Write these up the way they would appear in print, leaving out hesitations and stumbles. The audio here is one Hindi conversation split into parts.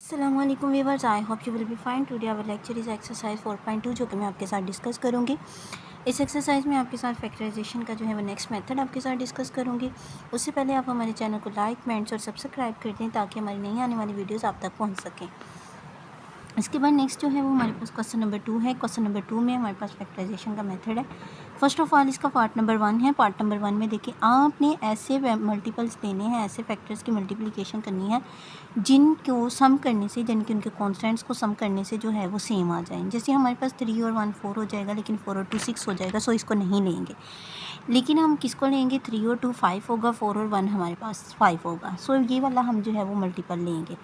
अस्सलाम वालेकुम viewers, I hope you will be fine. Today our lecture is exercise 4.2 जो कि मैं आपके साथ डिस्कस करूंगी। इस एक्सरसाइज में आपके साथ फैक्टराइजेशन का जो है वो नेक्स्ट मेथड आपके साथ डिस्कस करूंगी। उससे पहले आप हमारे चैनल को लाइक, कमेंट्स और सब्सक्राइब कर दें ताकि हमारी नई आने वाली वीडियोज़ आप तक पहुँच सकें। इसके बाद नेक्स्ट जो है वो हमारे पास क्वेश्चन नंबर 2 है। क्वेश्चन नंबर 2 में हमारे पास फैक्टराइजेशन का मेथड है। फर्स्ट ऑफ ऑल इसका पार्ट नंबर 1 है। पार्ट नंबर 1 में देखिए, आपने ऐसे मल्टीपल्स लेने हैं, ऐसे फैक्टर्स की मल्टीप्लिकेशन करनी है जिनको सम करने से, जिनके उनके कॉन्स्टेंट्स को सम करने से जो है वो सेम आ जाएं। जैसे हमारे पास 3 और 1 4 हो जाएगा, लेकिन 4 और 2 6 हो जाएगा, सो इसको नहीं लेंगे। लेकिन हम किसको लेंगे? 3 और 2 5 होगा, 4 और 1 हमारे पास 5 होगा, सो ये वाला हम जो है वो मल्टीपल लेंगे।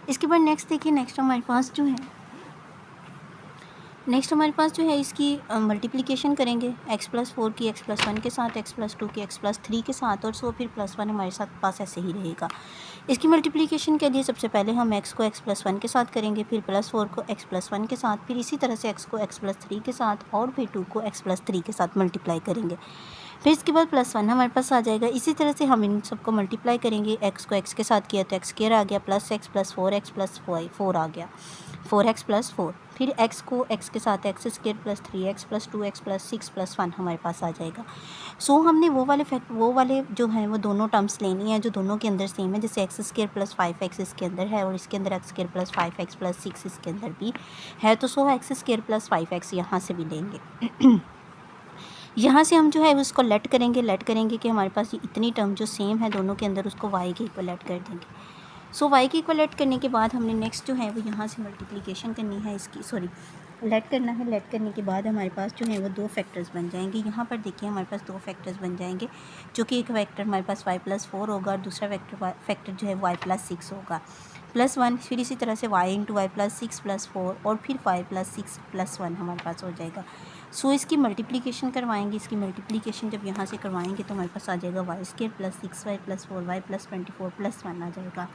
इसके बाद नेक्स्ट देखिए, नेक्स्ट हमारे पास जो है इसकी मल्टीप्लिकेशन करेंगे x+4 की x+1 के साथ, x+2 की x+3 के साथ, और सो फिर +1 हमारे साथ पास ऐसे ही रहेगा। इसकी मल्टीप्लिकेशन के लिए सबसे पहले हम x को x+1 के साथ करेंगे, फिर +4 को x+1 के साथ, फिर इसी तरह से x को x+3 के साथ और फिर 2 को x+3 के साथ मल्टीप्लाई करेंगे। फिर इसके बाद +1 हमारे पास आ जाएगा। इसी तरह से हम इन सबको मल्टीप्लाई करेंगे। x को x के साथ किया तो x² आ गया, +x+4x+4 आ गया, 4x+4। फिर x को x के साथ x² +3x +2x +6 +1 हमारे पास आ जाएगा। सो हमने वो वाले जो हैं वो दोनों टर्म्स लेनी है जो दोनों के अंदर सेम है। जैसे x² +5x इसके अंदर है और इसके अंदर x² +5x +6 इसके अंदर भी है, तो सो x² +5x यहाँ से भी लेंगे। यहाँ से हम जो है उसको लेट करेंगे कि हमारे पास ये इतनी टर्म जो सेम है दोनों के अंदर, उसको y के इक्वल लेट कर देंगे। सो y के इक्वल लेट करने के बाद हमने नेक्स्ट जो है वो यहाँ से मल्टीप्लिकेशन करनी है इसकी, लेट करना है। लेट करने के बाद हमारे पास जो है वो 2 फैक्टर्स बन जाएंगे। यहाँ पर देखिए हमारे पास 2 फैक्टर्स बन जाएंगे, जो कि एक फैक्टर हमारे पास y+4 होगा और दूसरा फैक्टर जो है y+6 होगा, +1। फिर इसी तरह से y × y+6 +4 और फिर y+6 +1 हमारे पास हो जाएगा। सो इसकी मल्टीप्लिकेशन करवाएंगे। इसकी मल्टीप्लिकेशन जब यहाँ से करवाएंगे तो हमारे पास आ जाएगा y² +6y +4y +24 +1 आ जाएगा।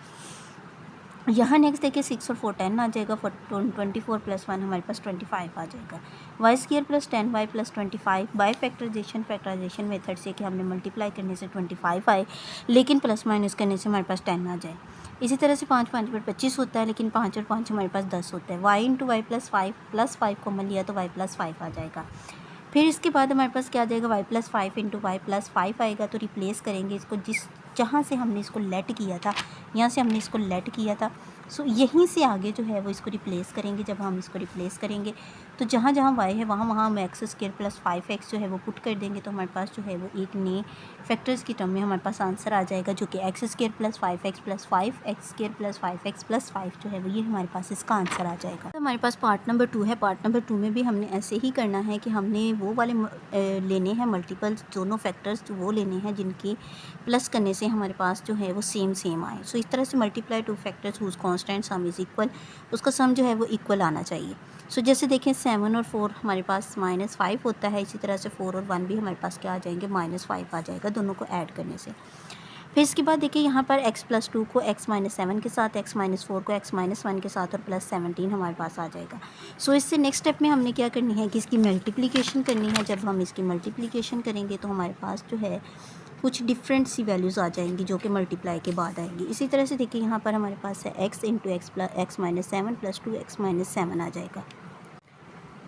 यहाँ नेक्स्ट देखिए 6 और 4 10 आ जाएगा, 24 +1 हमारे पास 25 आ जाएगा। y² +10y +25 by factorization method से कि हमने मल्टीप्लाई करने से 25 आए, लेकिन प्लस माइनस करने से हमारे पास 10 आ जाए। इसी तरह से 5 5 पर 25 होता है, लेकिन 5 और 5 हमारे पास 10 होता है। y × y+5 +5 कॉमन लिया तो y+5 आ जाएगा। फिर इसके बाद हमारे पास क्या आ जाएगा? y+5 × y+5 आएगा, तो रिप्लेस करेंगे इसको जहाँ से हमने इसको लेट किया था, यहाँ से हमने इसको लेट किया था, सो यहीं से आगे जो है वो इसको रिप्लेस करेंगे। जब हम इसको रिप्लेस करेंगे तो जहाँ जहाँ y है वहाँ वहाँ हम x² +5x जो है वो पुट कर देंगे, तो हमारे पास जो है वो एक नए फैक्टर्स की टर्म में हमारे पास आंसर आ जाएगा, जो कि x² +5x +5 x² +5x +5 जो है वो ये हमारे पास इसका आंसर आ जाएगा। तो हमारे पास पार्ट नंबर 2 है। पार्ट नंबर 2 में भी हमने ऐसे ही करना है कि हमने वो वाले लेने हैं मल्टीपल्स, दोनों फैक्टर्स वो लेने हैं जिनकी प्लस करने से हमारे पास जो है वो सेम आए। सो इस तरह से multiply 2 factors whose constant sum is equal, उसका सम जो है वो इक्वल आना चाहिए। सो जैसे देखें 7 और 4 हमारे पास -5 होता है, इसी तरह से 4 और 1 भी हमारे पास क्या आ जाएंगे? -5 आ जाएगा दोनों को ऐड करने से। फिर इसके बाद देखिए यहाँ पर x+2 को x-7 के साथ, x-4 को x-1 के साथ और +17 हमारे पास आ जाएगा। सो इससे नेक्स्ट स्टेप में हमने क्या करनी है कि इसकी मल्टीप्लिकेशन करनी है। जब हम इसकी मल्टीप्लिकेशन करेंगे तो हमारे पास जो है कुछ डिफरेंट सी वैल्यूज़ आ जाएंगी जो कि मल्टीप्लाई के बाद आएंगी। इसी तरह से देखिए यहाँ पर हमारे पास है x × x+x-7 + 2x-7 आ जाएगा।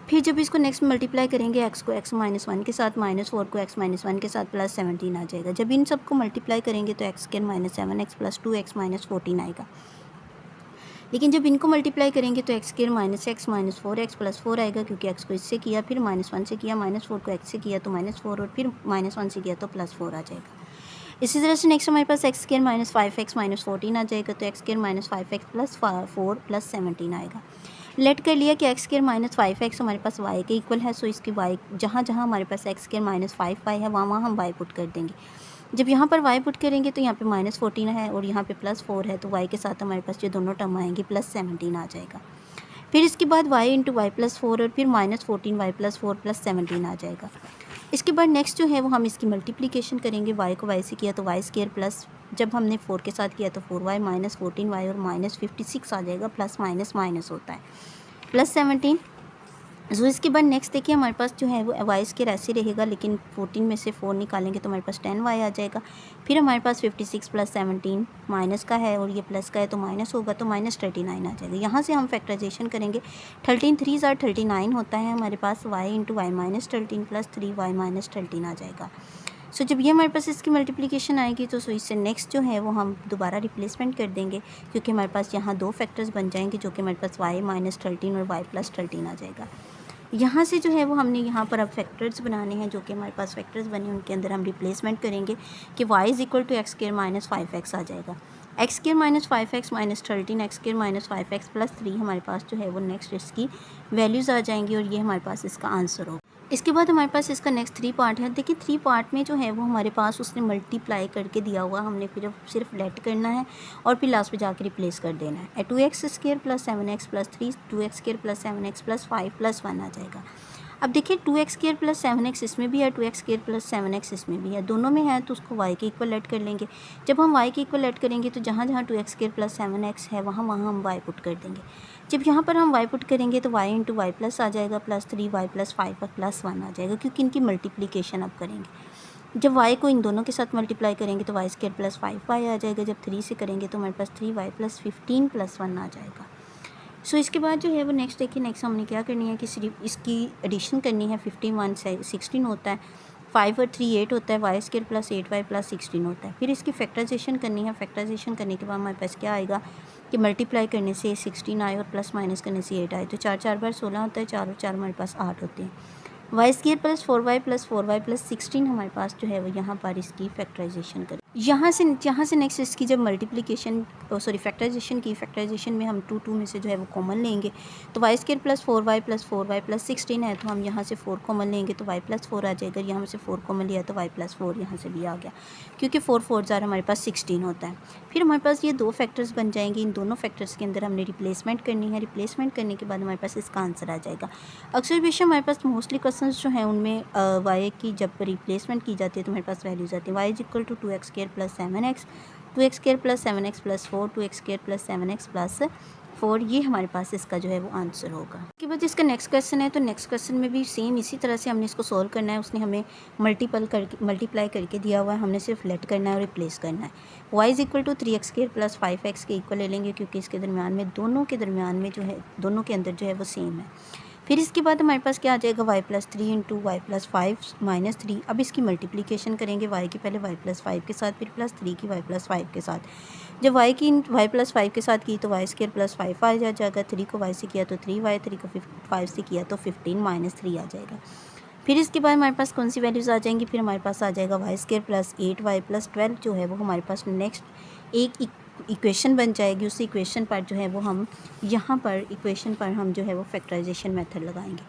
फिर जब इसको नेक्स्ट मल्टीप्लाई करेंगे, x को x-1 के साथ, -4 को x-1 के साथ +17 आ जाएगा। जब इन सबको मल्टीप्लाई करेंगे तो x² -7x + 2x -14 आएगा। लेकिन जब इनको मल्टीप्लाई करेंगे तो x² -x -4x +4 आएगा, क्योंकि x को इससे किया, फिर -1 से किया, -4 को x से किया तो -4 और फिर -1 से किया तो +4 आ जाएगा। इसी तरह से नेक्स्ट हमारे पास x² -5x -14 आ जाएगा, तो x² -5x + 4 + 17 आएगा। लेट कर लिया कि x² -5x हमारे पास y के इक्वल है, सो इसकी y जहाँ जहाँ हमारे पास x² -5y है वहाँ वहाँ हम y पुट कर देंगे। जब यहाँ पर y पुट करेंगे तो यहाँ पे -14 है और यहाँ पे +4 है, तो y के साथ हमारे पास ये दोनों टर्म आएंगे, +17 आ जाएगा। फिर इसके बाद y × y+4 और फिर -14y +4 +17 आ जाएगा। इसके बाद नेक्स्ट जो है वो हम इसकी मल्टीप्लिकेशन करेंगे। y को y से किया तो y² प्लस, जब हमने 4 के साथ किया तो 4y -14y और -56 आ जाएगा, प्लस माइनस माइनस होता है, +17 सो इसके बाद नेक्स्ट देखिए हमारे पास जो है वो वाई स्क्वायर ऐसे रहेगा, लेकिन 14 में से 4 निकालेंगे तो हमारे पास 10 वाई आ जाएगा। फिर हमारे पास 56 प्लस 17 माइनस का है और ये प्लस का है तो माइनस होगा, तो माइनस 39 आ जाएगा। यहाँ से हम फैक्टराइजेशन करेंगे। 13 3 39 होता है हमारे पास, y into y minus 13 plus 3 y minus 13 आ जाएगा। सो जब ये हमारे पास इसकी मल्टीप्लिकेशन आएगी तो इससे नेक्स्ट जो है वो हम दोबारा रिप्लेसमेंट कर देंगे, क्योंकि हमारे पास यहाँ दो फैक्टर्स बन जाएंगे जो कि हमारे पास वाई माइनस 13 और वाई प्लस 13 आ जाएगा। यहाँ से जो है वो हमने यहाँ पर अब फैक्टर्स बनाने हैं, जो कि हमारे पास फैक्टर्स बने उनके अंदर हम रिप्लेसमेंट करेंगे कि y is equal to x square minus 5x आ जाएगा। X square minus 5x minus 13 x square minus 5x plus 3 हमारे पास जो है वो नेक्स्ट इसकी वैल्यूज़ आ जाएंगी और ये हमारे पास इसका आंसर होगा। इसके बाद हमारे पास इसका नेक्स्ट 3 पार्ट है। देखिए 3 पार्ट में जो है वो हमारे पास उसने मल्टीप्लाई करके दिया हुआ, हमने फिर सिर्फ लेट करना है और फिर लास्ट पे जाकर रिप्लेस कर देना है। 2x square plus 7x plus 3 2x square plus 7x plus 5 plus 1 आ जाएगा। अब देखिए 2x स्क्वायर प्लस 7x इसमें भी है, 2x स्क्वायर प्लस 7x इसमें भी है, दोनों में है तो उसको y के इक्वल ऐड कर लेंगे। जब हम y के इक्वल ऐड करेंगे तो जहाँ जहाँ 2x स्क्वायर प्लस 7x है वहाँ वहाँ हम y पुट कर देंगे। जब यहाँ पर हम y पुट करेंगे तो y इंटू वाई प्लस आ जाएगा प्लस 3y प्लस 5 प्लस 1 आ जाएगा, क्योंकि इनकी मल्टीप्लिकेशन अब करेंगे। जब y को इन दोनों के साथ मल्टीप्लाई करेंगे तो वाई स्क्वायर प्लस 5y आ जाएगा। जब 3 से करेंगे तो हमारे पास 3y प्लस 15 प्लस 1 आ जाएगा। सो इसके बाद जो है वो नेक्स्ट देखिए, नेक्स्ट हमने क्या करनी है कि सिर्फ इसकी एडिशन करनी है। 51 से 16 होता है, 5 और 3 8 होता है, Y square plus 8y plus 16 होता है। फिर इसकी फैक्टराइजेशन करनी है। फैक्टराइजेशन करने के बाद हमारे पास क्या आएगा कि मल्टीप्लाई करने से 16 आए और प्लस माइनस करने से 8 आए, तो 4 4 बार 16 होता है, 4 और 4 हमारे पास 8 होते हैं। Y square plus 4y plus 16 हमारे पास जो है वो यहाँ पर इसकी फैक्टराइजेशन करें। यहाँ से नेक्स्ट इसकी जब मल्टीप्लिकेशन फैक्टराइजेशन की, फैक्टराइजेशन में हम 2 2 में से जो है वो कॉमन लेंगे, तो Y square plus 4y plus 16 है तो हम यहाँ से 4 कॉमन लेंगे तो y प्लस 4 आ जाएगा। यहाँ से 4 कॉमन लिया तो y प्लस 4 यहाँ से भी आ गया, क्योंकि 4 4 ज़ार हमारे पास 16 होता है। फिर हमारे पास ये दो फैक्टर्स बन जाएंगे। इन दोनों फैक्टर्स के अंदर हमने रिप्लेसमेंट करनी है। रिप्लेसमेंट करने के बाद हमारे पास इसका आंसर आ जाएगा। अक्सर बेशक हमारे पास मोस्टली क्वेश्चंस जो हैं उनमें y की जब रिप्लेसमेंट की जाती है तो हमारे पास वैल्यूज आती है। y is equal to 2x square plus 7x, 2x square plus 7x plus 4, 2x square plus 7x plus 4, ये हमारे पास इसका जो है वो आंसर होगा। उसके बाद इसका नेक्स्ट क्वेश्चन है, तो नेक्स्ट क्वेश्चन में भी सेम इसी तरह से हमने इसको सॉल्व करना है। उसने हमें मल्टीप्लाई करके दिया हुआ है, हमने सिर्फ लेट करना है और रिप्लेस करना है। y is equal to 3x square plus 5x के इक्वल ले लेंगे, क्योंकि इसके दरमियान में दोनों के दरमियान में जो है दोनों के अंदर जो है वो सेम है। फिर इसके बाद हमारे पास क्या आ जाएगा, y plus 3 into y plus 5 minus 3। अब इसकी मल्टीप्लिकेशन करेंगे y की पहले y प्लस 5 के साथ, फिर प्लस 3 की y प्लस 5 के साथ। जब y की y प्लस 5 के साथ की तो वाई स्क्वायर प्लस 5 आ जाएगा, 3 को y से किया तो 3y, 3 को 5 से किया तो 15 माइनस 3 आ जाएगा। फिर इसके बाद हमारे पास कौन सी वैल्यूज़ आ जाएंगी, फिर हमारे पास आ जाएगा Y square plus 8y plus 12 जो है वो हमारे पास नेक्स्ट एक इक्वेशन बन जाएगी। उस इक्वेशन पर जो है वो हम यहाँ पर इक्वेशन पर हम जो है वो फैक्टराइजेशन मेथड लगाएंगे।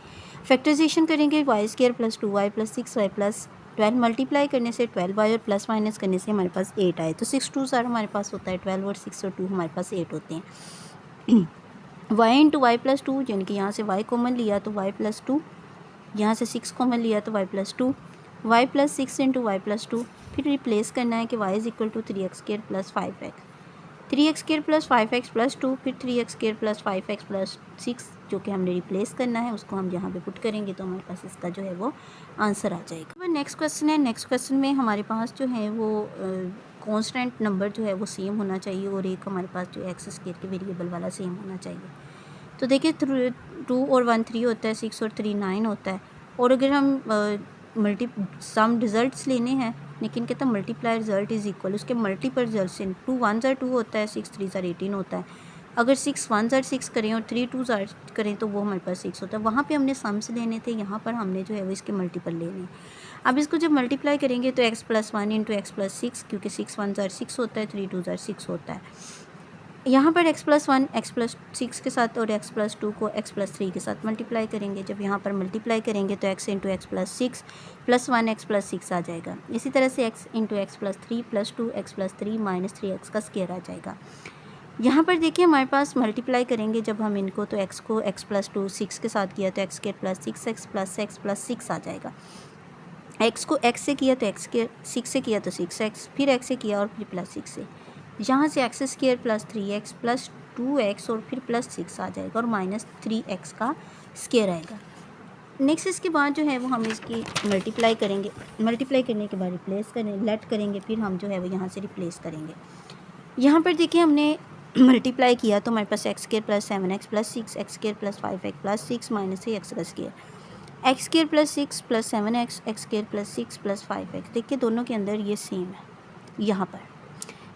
फैक्टराइजेशन करेंगे y square plus 2y plus 6y plus 12 multiply करने से 12y और प्लस माइनस करने से हमारे पास 8 आए, तो 6 2 सर हमारे पास होता है 12 और 6 और 2 हमारे पास 8 होते हैं। y इंटू वाई प्लस 2, यानी कि यहाँ से y कॉमन लिया तो y प्लस 2, यहाँ से 6 कॉमन लिया तो y plus 2, y plus 6 into y plus 2। फिर रिप्लेस करना है कि y is equal to 3x square plus 5x, 3x square plus 5x plus 2, फिर 3x square plus 5x plus 6 जो कि हमने रिप्लेस करना है उसको हम यहाँ पे पुट करेंगे तो हमारे पास इसका जो है वो आंसर आ जाएगा। नेक्स्ट क्वेश्चन है। नेक्स्ट क्वेश्चन में हमारे पास जो है वो कांस्टेंट नंबर जो है वो सेम होना चाहिए और एक हमारे पास जो एक्स स्क्वायर के वेरिएबल वाला सेम होना चाहिए। तो देखिए 2 और 1 3 होता है, 6 और 3 9 होता है। और अगर हम सम रिजल्ट्स लेने हैं, लेकिन कहता है मल्टीप्लाई रिजल्ट इज़ इक्वल, उसके मल्टीपल रिजल्ट से 2 1 ज़ार 2 होता है, 6 3 ज़ार 18 होता है। अगर 6 1 ज़ार 6 करें और 3 2 ज़ार करें तो वो हमारे पास 6 होता है। वहाँ पे हमने सम्स लेने थे, यहाँ पर हमने जो है वो इसके मल्टीपल लेने हैं। अब इसको जब मल्टीप्लाई करेंगे तो x plus 1 into x plus 6, क्योंकि 6 1 ज़ार 6 होता है, 3 2 ज़ार 6 होता है। यहाँ पर x प्लस 1 एक्स प्लस 6 के साथ और x प्लस 2 को x प्लस 3 के साथ मल्टीप्लाई करेंगे। जब यहाँ पर मल्टीप्लाई करेंगे तो x into x plus 6 plus 1 x plus 6 आ जाएगा। इसी तरह से x into x plus 3 plus 2 x plus 3 minus 3x का स्क्वायर आ जाएगा। यहाँ पर देखिए हमारे पास मल्टीप्लाई करेंगे जब हम इनको, तो x को x प्लस 2 6 के साथ किया तो x square plus 6x plus 6 आ जाएगा। x को x से किया तो x के 6 से किया तो 6x, फिर x से किया और फिर प्लस 6 से, यहाँ से x square plus 3x plus 2x और फिर प्लस 6 आ जाएगा और माइनस 3x का स्क्वायर आएगा। नेक्स्ट इसके बाद जो है वो हम इसकी मल्टीप्लाई करेंगे। मल्टीप्लाई करने के बाद रिप्लेस करें, लेट करेंगे, फिर हम जो है वो यहाँ से रिप्लेस करेंगे। यहाँ पर देखिए हमने मल्टीप्लाई किया तो हमारे पास x square plus 7x plus 6 x square plus 5x plus 6 minus 3 x का square, x square plus 6 plus 7x x square plus 6 plus 5x। देखिए दोनों के अंदर ये सेम है। यहाँ पर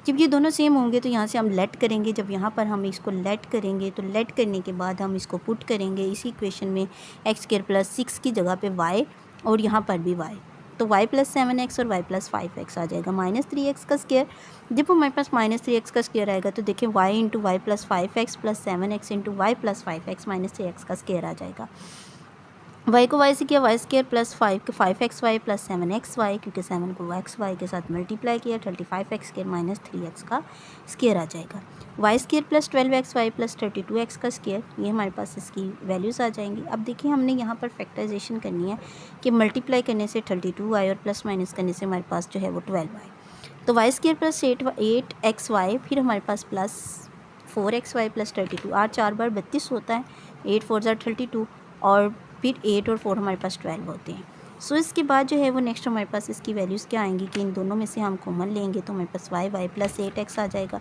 जब ये दोनों सेम होंगे तो यहाँ से हम लेट करेंगे। जब यहाँ पर हम इसको लेट करेंगे तो लेट करने के बाद हम इसको पुट करेंगे इसी इक्वेशन में, एक्स स्क्वायर प्लस 6 की जगह पे y और यहाँ पर भी y, तो y प्लस 7x और y प्लस 5x आ जाएगा माइनस 3x का स्क्वायर। जब हमारे पास माइनस 3x का स्क्वायर आएगा तो देखिए y into y plus 5x plus 7x into y plus 5x minus 3x का स्क्वायर आ जाएगा। y को y से किया, Y square plus 5xy plus 7xy, क्योंकि 7 को xy के साथ मल्टीप्लाई किया, 35x स्क्वायर माइनस 3x का स्क्वायर आ जाएगा। Y square plus 12xy plus 32x का स्क्वायर, ये हमारे पास इसकी वैल्यूज़ आ जाएंगी। अब देखिए हमने यहाँ पर फैक्टराइजेशन करनी है कि मल्टीप्लाई करने से 32y और प्लस माइनस करने से हमारे पास जो है वो 12y, तो वाई स्क्वायर प्लस 8xy, फिर हमारे पास प्लस 4xy प्लस 32, 8 4 बार 32 होता है, 8 4 ज़ार 32 और फिर 8 और 4 हमारे पास 12 होते हैं। सो इसके बाद जो है वो नेक्स्ट हमारे पास इसकी वैल्यूज़ क्या आएंगी कि इन दोनों में से हम कॉमन लेंगे तो हमारे पास y प्लस 8x आ जाएगा।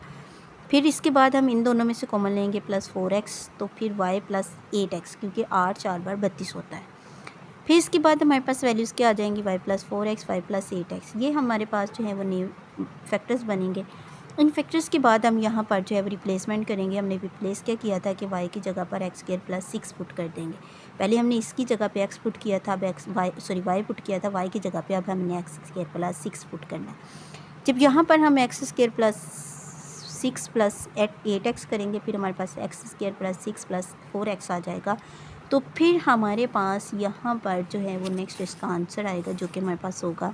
फिर इसके बाद हम इन दोनों में से कॉमन लेंगे प्लस 4x, तो फिर y प्लस 8x, क्योंकि 8 4 बार 32 होता है। फिर इसके बाद हमारे पास वैल्यूज़ क्या आ जाएंगी, y plus 4x y plus 8x, ये हमारे पास जो है वो न्यू फैक्टर्स बनेंगे। इन फैक्टर्स के बाद हम यहाँ पर जो है रिप्लेसमेंट करेंगे। हमने रिप्लेस क्या किया था कि y की जगह पर एक्स स्क्वायर प्लस 6 पुट कर देंगे। पहले हमने इसकी जगह पे x पुट किया था, अब y पुट किया था y की जगह पे, अब हमने एक्स स्क्वायर प्लस 6 पुट करना है। जब यहाँ पर हम x square plus 6 plus 8x करेंगे, फिर हमारे पास x square plus 6 plus 4x आ जाएगा। तो फिर हमारे पास यहाँ पर जो है वो नेक्स्ट इसका आंसर आएगा, जो कि हमारे पास होगा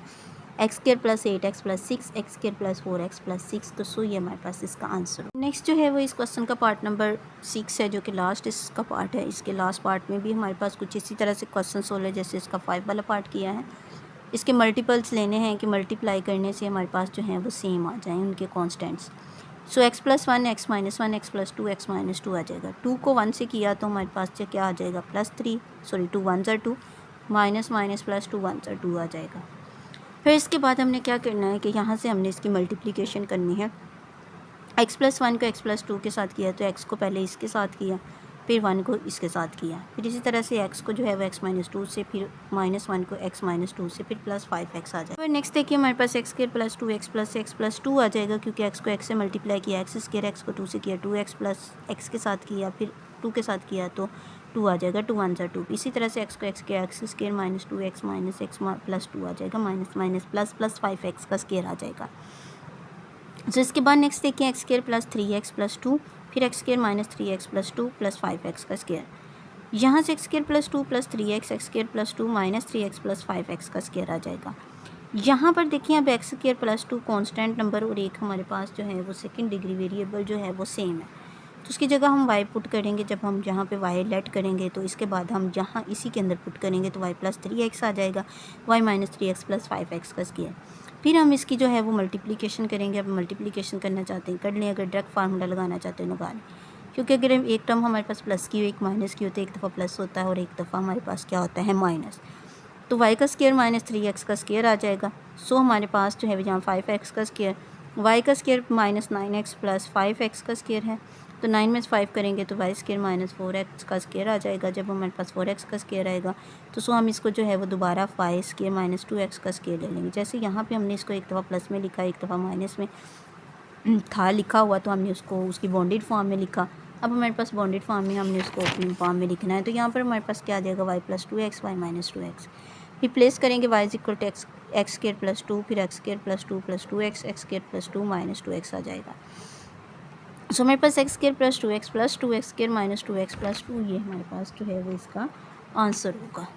x square plus 8x plus 6 x square plus 4x plus 6। तो सो ये हमारे पास इसका आंसर हो। नेक्स्ट जो है वो इस क्वेश्चन का पार्ट नंबर 6 है, जो कि लास्ट इसका पार्ट है। इसके लास्ट पार्ट में भी हमारे पास कुछ इसी तरह से क्वेश्चन सोल्व है जैसे इसका 5 वाला पार्ट किया है। इसके मल्टीपल्स लेने हैं कि मल्टीप्लाई करने से हमारे पास जो है वो सेम आ जाएँ उनके कॉन्स्टेंट्स। सो x plus 1 x minus 1 x plus 2 x minus 2 आ जाएगा। 2 को 1 से किया तो हमारे पास जो क्या आ जाएगा प्लस 3, सॉरी 2 1 ज़ार 2, माइनस माइनस प्लस 2 1 ज़ार 2 आ जाएगा। फिर इसके बाद हमने क्या करना है कि यहाँ से हमने इसकी मल्टीप्लिकेशन करनी है। x प्लस 1 को x प्लस 2 के साथ किया तो x को पहले इसके साथ किया, फिर 1 को इसके साथ किया, फिर इसी तरह से x को जो है वो x माइनस 2 से, फिर माइनस 1 को x माइनस 2 से, फिर प्लस 5x आ जाएगा। फिर नेक्स्ट देखिए हमारे पास x square plus 2x plus x plus 2 आ जाएगा, क्योंकि x को x से मल्टीप्लाई किया, एक्स स्क्वायर x को 2 से किया, 2x प्लस x के साथ किया, फिर 2 के साथ किया तो 2 आ जाएगा, 2 1 ज़ार 2। इसी तरह से x को x किया, x square minus 2x minus x plus 2 आ जाएगा, minus minus plus plus 5x का स्क्वायर आ जाएगा। तो इसके बाद नेक्स्ट देखिए x square plus 3x plus 2, फिर x square minus 3x plus 2 plus 5x का स्क्वायर। यहाँ से x square plus 2 plus 3x, x square plus 2 minus 3x plus 5x का स्क्वायर आ जाएगा। यहाँ पर देखिए अब x square plus 2 constant number और एक हमारे पास जो है वो सेकंड डिग्री वेरिएबल जो है वो सेम है, तो उसकी जगह हम y पुट करेंगे। जब हम यहाँ पे y लेट करेंगे तो इसके बाद हम जहाँ इसी के अंदर पुट करेंगे तो y प्लस 3x आ जाएगा, y minus 3x plus 5x का स्क्वायर। फिर हम इसकी जो है वो मल्टीप्लिकेशन करेंगे। अब मल्टीप्लिकेशन करना चाहते हैं कर लें, अगर डायरेक्ट फार्मूला लगाना चाहते हैं लगा लें, क्योंकि अगर एक टर्म हमारे पास प्लस की हो एक माइनस की होती है, एक दफ़ा प्लस होता है और एक दफ़ा हमारे पास क्या होता है माइनस, तो y का स्क्वायर माइनस 3x का स्क्वायर आ जाएगा। सो हमारे पास जो है यहाँ 5x का स्क्वायर, y का square minus 9x plus 5x का स्क्वायर है, तो 9 में से 5 करेंगे तो y स्क्वायर माइनस 4x का स्क्वायर आ जाएगा। जब हमारे पास 4x का स्क्वायर आएगा तो सो हम इसको जो है वो दोबारा 5 स्क्वायर माइनस 2x का स्क्वायर ले लेंगे। जैसे यहाँ पे हमने इसको एक दफ़ा प्लस में लिखा, एक दफ़ा माइनस में था लिखा हुआ, तो हमने उसको उसकी बॉन्डेड फॉर्म में लिखा। अब हमारे पास बॉन्डेड फॉर्म में हमने उसको ओपनिंग फॉर्म में लिखना है, तो यहाँ पर हमारे पास क्या आ जाएगा y plus 2x y minus 2x। Replace करेंगे y is equal to x square plus 2, फिर x square plus 2 plus 2x, x square plus 2 minus 2x आ जाएगा। सो हमारे पास x square plus 2x plus 2 x square minus 2x plus 2, ये हमारे पास जो है वो इसका आंसर होगा।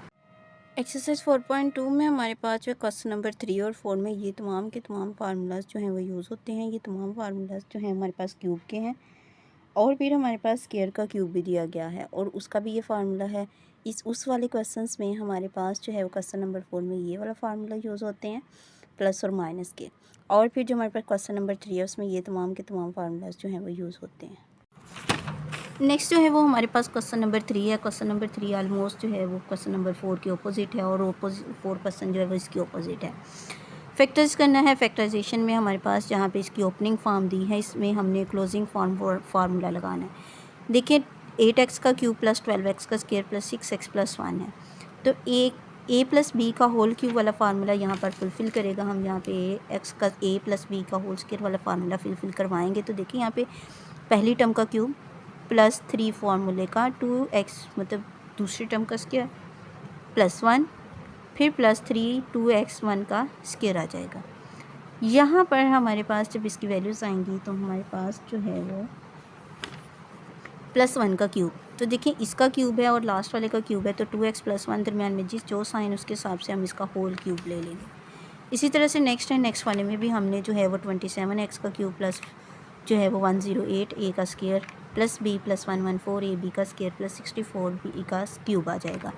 एक्सरसाइज 4.2 में हमारे पास जो है क्वेश्चन नंबर 3 और 4 में ये तमाम के तमाम फार्मूलाज जो हैं वो यूज़ होते हैं। ये तमाम फार्मूलाज जो हैं हमारे पास क्यूब के हैं, और फिर हमारे पास स्क्वायर का क्यूब भी दिया गया है और उसका भी ये फार्मूला है। उस वाले क्वेश्चंस में हमारे पास जो है वो क्वेश्चन नंबर 4 में ये वाला फार्मूला यूज़ होते हैं प्लस और माइनस के, और फिर जो हमारे पास क्वेश्चन नंबर 3 है उसमें ये तमाम के तमाम फार्मूलाज जो हैं वो यूज़ होते हैं। नेक्स्ट जो है वो हमारे पास क्वेश्चन नंबर 3 है। क्वेश्चन नंबर 3 ऑलमोस्ट जो है वो क्वेश्चन नंबर 4 के ऑपोजिट है और 4% जो है वो इसकी ऑपोजिट है। फैक्टर्स करना है। फैक्टराइजेशन में हमारे पास जहाँ पे इसकी ओपनिंग फॉर्म दी है इसमें हमने क्लोजिंग फार्मूला लगाना है। देखिए 8x का क्यूब प्लस 12x का स्क्वायर प्लस 6x प्लस 1 है, तो a प्लस बी का होल क्यूब वाला फार्मूला यहाँ पर फुलफ़िल करेगा। हम यहाँ पे x का a प्लस बी का होल स्क्वायर वाला फार्मूला फुलफ़िल करवाएंगे। तो देखिए यहाँ पे पहली टर्म का क्यूब प्लस 3 फार्मूले का 2x मतलब दूसरी टर्म का स्क्वायर प्लस 1 फिर प्लस 3 2x1 का स्क्वायर आ जाएगा। यहाँ पर हमारे पास जब इसकी वैल्यूज़ आएंगी तो हमारे पास जो है वो प्लस 1 का क्यूब, तो देखिए इसका क्यूब है और लास्ट वाले का क्यूब है, तो 2x प्लस 1 दरम्यान में जो साइन उसके हिसाब से हम इसका होल क्यूब ले लेंगे। इसी तरह से नेक्स्ट वाले में भी हमने जो है वो 27x का क्यूब प्लस जो है वो 108 a का square plus b plus 114 a b का स्क्वायर प्लस 64 बी का क्यूब आ जाएगा।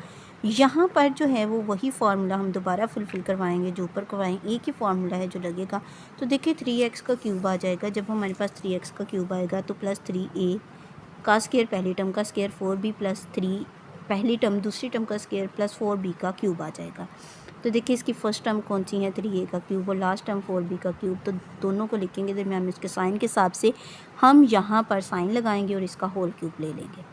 यहाँ पर जो है वो वही फार्मूला हम दोबारा फुलफ़िल करवाएंगे जो ऊपर करवाएं, एक ही फार्मूला है जो लगेगा। तो देखिए 3x का क्यूब आ जाएगा। जब हमारे पास 3x का क्यूब आएगा तो प्लस 3a का स्क्वायर पहली टर्म का स्क्वायर 4b प्लस 3 पहली टर्म दूसरी टर्म का स्क्वायर प्लस 4b का क्यूब आ जाएगा। तो देखिए इसकी फर्स्ट टर्म कौन सी है 3a का क्यूब और लास्ट टर्म 4b का क्यूब, तो दोनों को लिखेंगे दरम्यान में इसके साइन के हिसाब से हम यहाँ पर साइन लगाएंगे और इसका होल क्यूब ले लेंगे।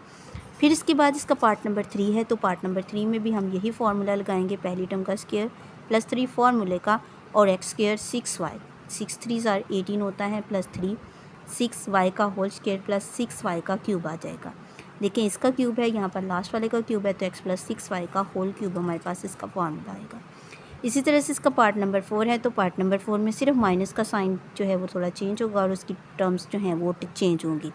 फिर इसके बाद इसका पार्ट नंबर 3 है, तो पार्ट नंबर 3 में भी हम यही फार्मूला लगाएंगे। पहली टर्म का स्क्वायर प्लस 3 फार्मूले का और एक्स स्क्वायर 6y 6 3 18 होता है प्लस 3 6y का होल स्क्वायर प्लस 6y का क्यूब आ जाएगा। देखिए इसका क्यूब है, यहाँ पर लास्ट वाले का क्यूब है, तो x प्लस 6y का होल क्यूब हमारे पास इसका फार्मूला आएगा। इसी तरह से इसका पार्ट नंबर 4 है, तो पार्ट नंबर 4 में सिर्फ माइनस का साइन जो है वो थोड़ा चेंज होगा और उसकी टर्म्स जो हैं वो चेंज होंगी।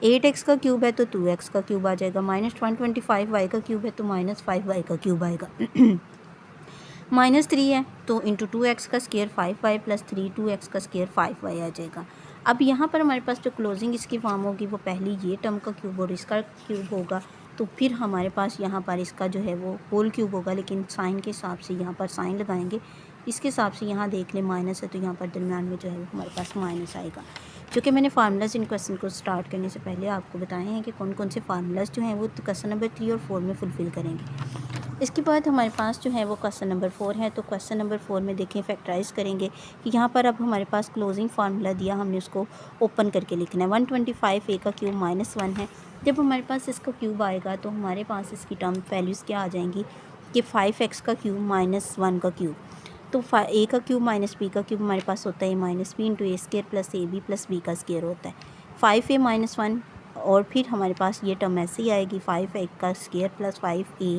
8x का क्यूब है तो 2x का क्यूब आ जाएगा, माइनस 125y का क्यूब है तो माइनस 5y का क्यूब आएगा। माइनस 3 है तो इंटू 2x का स्क्वायर 5y प्लस 3 2x का स्क्वायर 5y आ जाएगा। अब यहाँ पर हमारे पास जो क्लोजिंग इसकी फॉर्म होगी वो पहली ये टर्म का क्यूब और इसका क्यूब होगा, तो फिर हमारे पास यहाँ पर इसका जो है वो होल क्यूब होगा, लेकिन साइन के हिसाब से यहाँ पर साइन लगाएंगे। इसके हिसाब से यहाँ देख लें माइनस है तो यहाँ पर दरम्यान में जो है वो हमारे पास माइनस आएगा। क्योंकि मैंने फार्मूलाज इन क्वेश्चन को स्टार्ट करने से पहले आपको बताए हैं कि कौन कौन से फार्मूलाज जो हैं वो क्वेश्चन नंबर 3 और 4 में फुलफ़िल करेंगे। इसके बाद हमारे पास जो है वो क्वेश्चन नंबर 4 है, तो क्वेश्चन नंबर 4 में देखें फैक्टराइज़ करेंगे कि यहाँ पर अब हमारे पास क्लोजिंग फार्मूला दिया, हमने उसको ओपन करके लिखना है। 125 a का क्यूब माइनस 1 है। जब हमारे पास इसका क्यूब आएगा तो हमारे पास इसकी टर्म वैल्यूज़ क्या आ जाएंगी कि 5x का क्यूब माइनस 1 का क्यूब, तो a का क्यूब माइनस b का क्यूब हमारे पास होता है minus b into a square plus a b plus b का स्क्वायर होता है 5a माइनस 1, और फिर हमारे पास ये टर्म ऐसे ही आएगी 5a का स्क्वायर प्लस 5a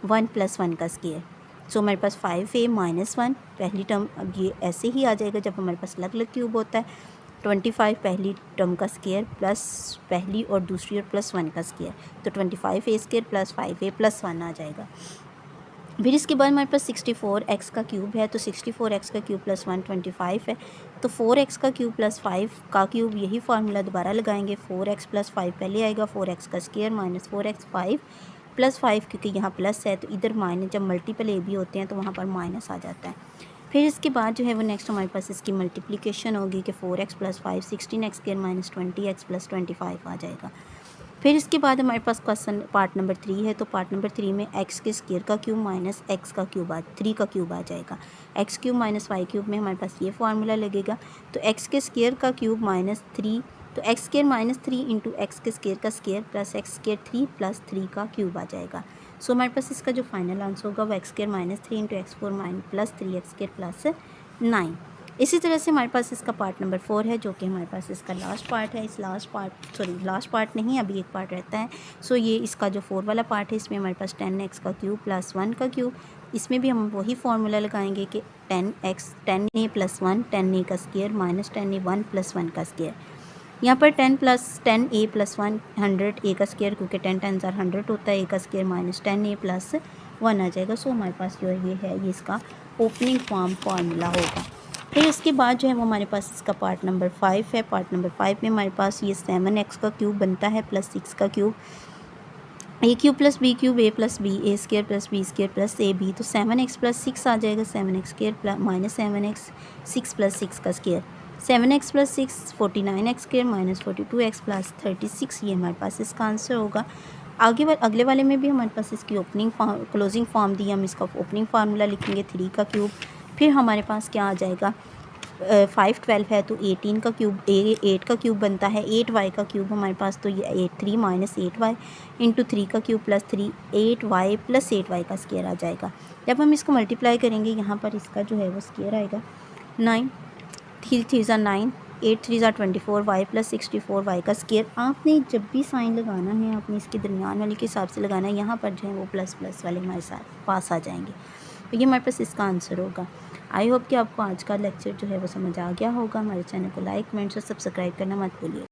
1 प्लस 1 का स्क्वायर। सो हमारे पास 5a माइनस 1 पहली टर्म, अब ये ऐसे ही आ जाएगा जब हमारे पास अलग अलग क्यूब होता है। 25 पहली टर्म का स्क्वायर प्लस पहली और दूसरी और प्लस 1 का स्क्वायर, तो 25a square plus 5a plus 1 आ जाएगा। फिर इसके बाद हमारे पास 64x का क्यूब है, तो 64x का क्यूब प्लस 125 है, तो 4x का क्यूब प्लस 5 का क्यूब, यही फार्मूला दोबारा लगाएंगे। 4x प्लस 5 पहले आएगा, 4x का स्क्वायर माइनस 4x 5 प्लस 5, क्योंकि यहाँ प्लस है तो इधर माइनस, जब मल्टीपल ए भी होते हैं तो वहाँ पर माइनस आ जाता है। फिर इसके बाद जो है वो नेक्स्ट हमारे पास इसकी मल्टीप्लिकेशन होगी कि 4x plus 5 16x square minus 20x plus 25 आ जाएगा। फिर इसके बाद हमारे पास क्वेश्चन पार्ट नंबर 3 है, तो पार्ट नंबर 3 में x के स्क्वायर का क्यूब माइनस x का क्यूब 3 का क्यूब आ जाएगा। x cube minus y cube में हमारे पास ये फार्मूला लगेगा, तो x के स्क्वायर का क्यूब माइनस 3, तो x square minus 3 into x के स्क्वायर का square plus x square 3 plus 3 का क्यूब आ जाएगा। सो हमारे पास इसका जो फाइनल आंसर होगा वो x square minus 3 into x 4 minus plus 3 x square plus 9। इसी तरह से हमारे पास इसका पार्ट नंबर 4 है, जो कि हमारे पास इसका लास्ट पार्ट है। इस लास्ट पार्ट नहीं, अभी एक पार्ट रहता है। सो ये इसका जो 4 वाला पार्ट है, इसमें हमारे पास 10x का क्यूब प्लस 1 का क्यूब, इसमें भी हम वही फार्मूला लगाएंगे कि 10a प्लस 1 10a का स्क्वायर माइनस 10a 1 प्लस 1 का स्क्वायर। यहाँ पर 10a प्लस 1 100 a का स्क्वायर, क्योंकि 10 10 100 होता है, a का स्क्वायर माइनस 10a प्लस 1 आ जाएगा। सो हमारे पास जो ये है ये इसका ओपनिंग फार्मूला होगा। फिर इसके बाद जो है वो हमारे पास इसका पार्ट नंबर 5 है। पार्ट नंबर 5 में हमारे पास ये 7x का क्यूब बनता है प्लस 6 का cube, a cube plus b cube a plus b a square plus b square plus a b, तो 7x प्लस 6 आ जाएगा 7x square minus 7x 6 plus 6 का square. 7x plus 6 49x square minus 42x plus 36, ये हमारे पास इसका आंसर होगा। अगले वाले में भी हमारे पास इसकी ओपनिंग क्लोजिंग फॉर्म दी, हम इसका ओपनिंग फार्मूला लिखेंगे 3 का क्यूब। फिर हमारे पास क्या आ जाएगा, 5 12 है तो 18 का क्यूब 8 का क्यूब बनता है, 8y का क्यूब हमारे पास, तो ये 3 माइनस 8y इंटू 3 का cube plus 3 8y plus 8y का स्क्वायर आ जाएगा। जब हम इसको मल्टीप्लाई करेंगे यहाँ पर इसका जो है वो स्क्वायर आएगा 9 3 3 9 8 3 24 y प्लस 64 y का स्क्वायर। आपने जब भी साइन लगाना है आपने इसके दरमियान वाले के हिसाब से लगाना है, यहाँ पर जो है वो प्लस प्लस वाले हमारे साथ पास आ जाएंगे, तो ये हमारे पास इसका आंसर होगा। आई होप कि आपको आज का लेक्चर जो है वो समझ आ गया होगा। हमारे चैनल को लाइक कमेंट्स और सब्सक्राइब करना मत भूलिए।